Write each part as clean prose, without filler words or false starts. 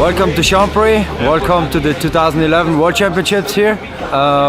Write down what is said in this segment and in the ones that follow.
Welcome to Champery, welcome to the 2011 World Championships here.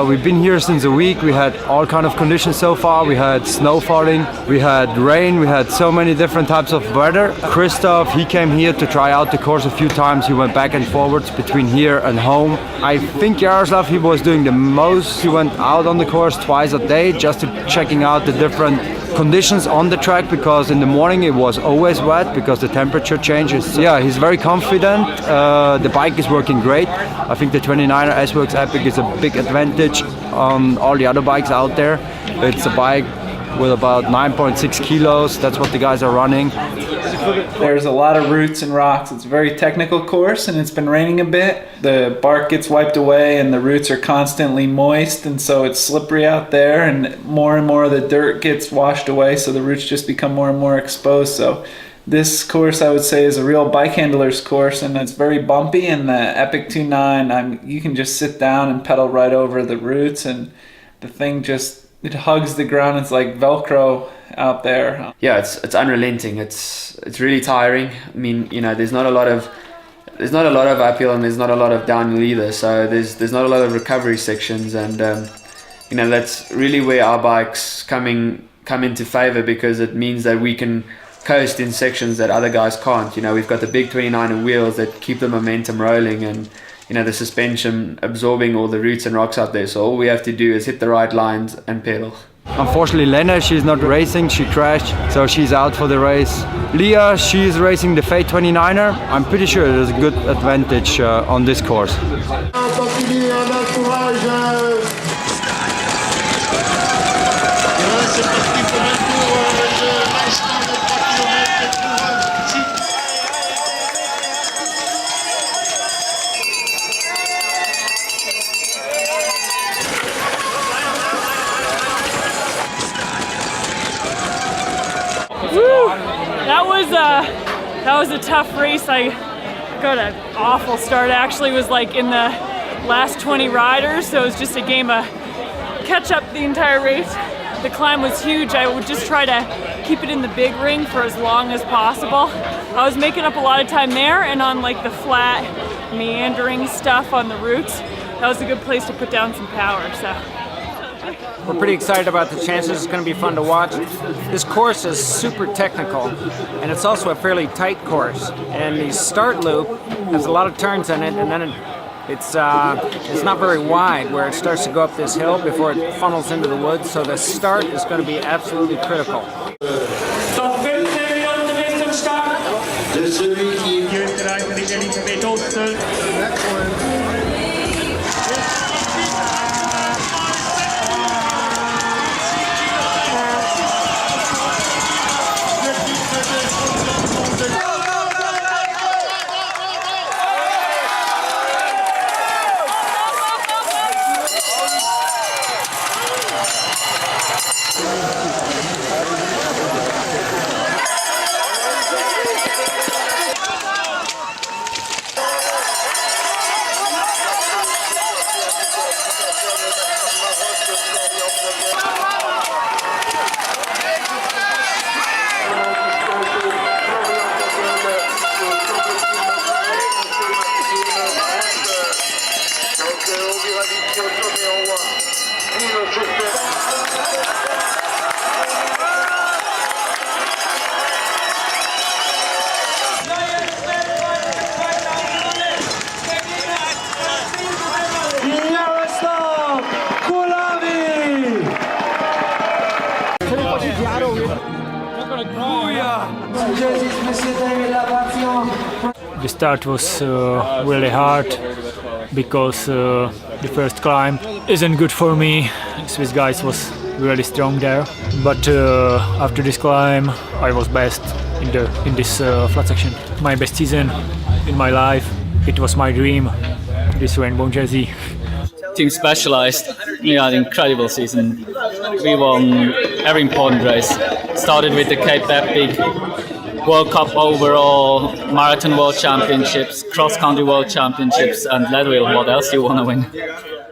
We've been here since a week. We had all kind of conditions so far. We had snow falling, we had rain, we had so many different types of weather. Christoph, he came here to try out the course a few times. He went back and forwards between here and home. I think Jaroslav, he was doing the most. He went out on the course twice a day just to checking out the different conditions on the track, because in the morning it was always wet because the temperature changes. Yeah, he's very confident. The bike is working great. I think the 29er S-Works Epic is a big advantage on all the other bikes out there. It's a bike with about 9.6 kilos. That's what the guys are running. There's a lot of roots and rocks. It's a very technical course, and it's been raining a bit. The bark gets wiped away and the roots are constantly moist, and so it's slippery out there, and more of the dirt gets washed away, so the roots just become more and more exposed. So this course, I would say, is a real bike handler's course, and it's very bumpy. And the Epic 2.9, you can just sit down and pedal right over the roots, and the thing just, it hugs the ground. It's like Velcro out there. Yeah, it's unrelenting. It's really tiring. I mean, you know, there's not a lot of uphill and there's not a lot of downhill either. So there's not a lot of recovery sections, and you know, that's really where our bikes come into favor, because it means that we can coast in sections that other guys can't. You know, we've got the big 29er wheels that keep the momentum rolling, and you know, the suspension absorbing all the roots and rocks out there. So all we have to do is hit the right lines and pedal. Unfortunately, Lena, she's not racing. She crashed, so she's out for the race. Leah, she's racing the Fate 29er. I'm pretty sure there's a good advantage on this course. That was a tough race. I got an awful start. I actually was like in the last 20 riders, so it was just a game of catch up the entire race. The climb was huge. I would just try to keep it in the big ring for as long as possible. I was making up a lot of time there, and on like the flat, meandering stuff on the routes, that was a good place to put down some power. So we're pretty excited about the chances. It's going to be fun to watch. This course is super technical, and it's also a fairly tight course. And the start loop has a lot of turns in it, and then it's not very wide, where it starts to go up this hill before it funnels into the woods. So the start is going to be absolutely critical. The start was really hard because the first climb isn't good for me. Swiss guys was really strong there, but after this climb I was best in this flat section. My best season in my life. It was my dream, this rainbow jersey. Team Specialized, we had an incredible season. We won every important race. Started with the Cape Epic, World Cup overall, Marathon World Championships, Cross Country World Championships, and Leadville. What else do you want to win?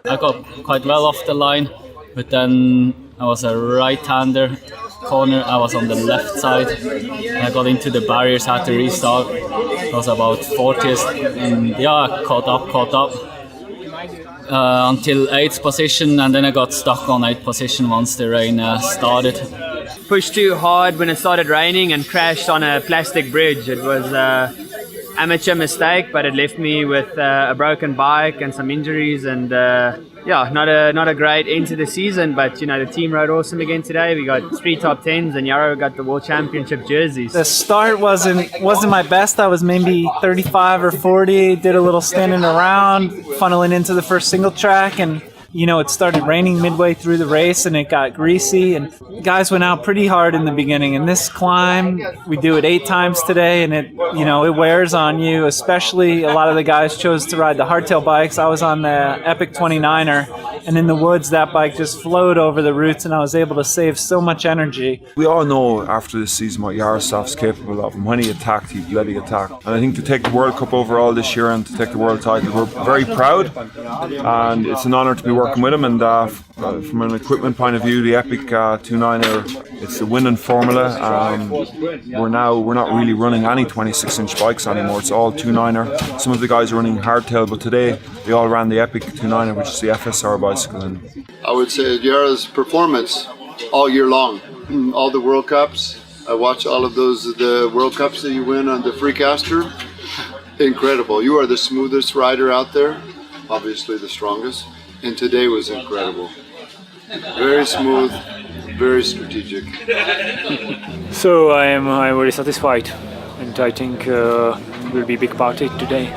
I got quite well off the line, but then I was a right-hander corner, I was on the left side. And I got into the barriers, had to restart. I was about 40th, and yeah, I caught up until 8th position, and then I got stuck on 8th position once the rain started. Pushed too hard when it started raining and crashed on a plastic bridge. It was amateur mistake, but it left me with a broken bike and some injuries, and yeah, not a great end to the season. But you know, the team rode awesome again today. We got 3 top 10s, and Jaro got the World Championship jerseys. The start wasn't my best. I was maybe 35 or 40. Did a little standing around, funneling into the first single track, and you know, it started raining midway through the race and it got greasy, and guys went out pretty hard in the beginning. And this climb, we do it 8 times today, and it wears on you, especially a lot of the guys chose to ride the hardtail bikes. I was on the Epic 29er, and in the woods, that bike just flowed over the roots, and I was able to save so much energy. We all know after this season what Jaroslav's capable of, and when he attacked, he bloody attacked. And I think to take the World Cup overall this year and to take the world title, we're very proud, and it's an honour to be working with him. And from an equipment point of view, the Epic 29er, it's a winning formula. We're not really running any 26-inch bikes anymore. It's all 29er. Some of the guys are running hardtail, but today they all ran the Epic 29er, which is the FSR bicycle. And I would say Jaro's performance all year long, all the World Cups. I watch all of the World Cups that you win on the Freecaster. Incredible. You are the smoothest rider out there, obviously the strongest, and today was incredible. Very smooth, very strategic. So I am very satisfied, and I think will be a big party today.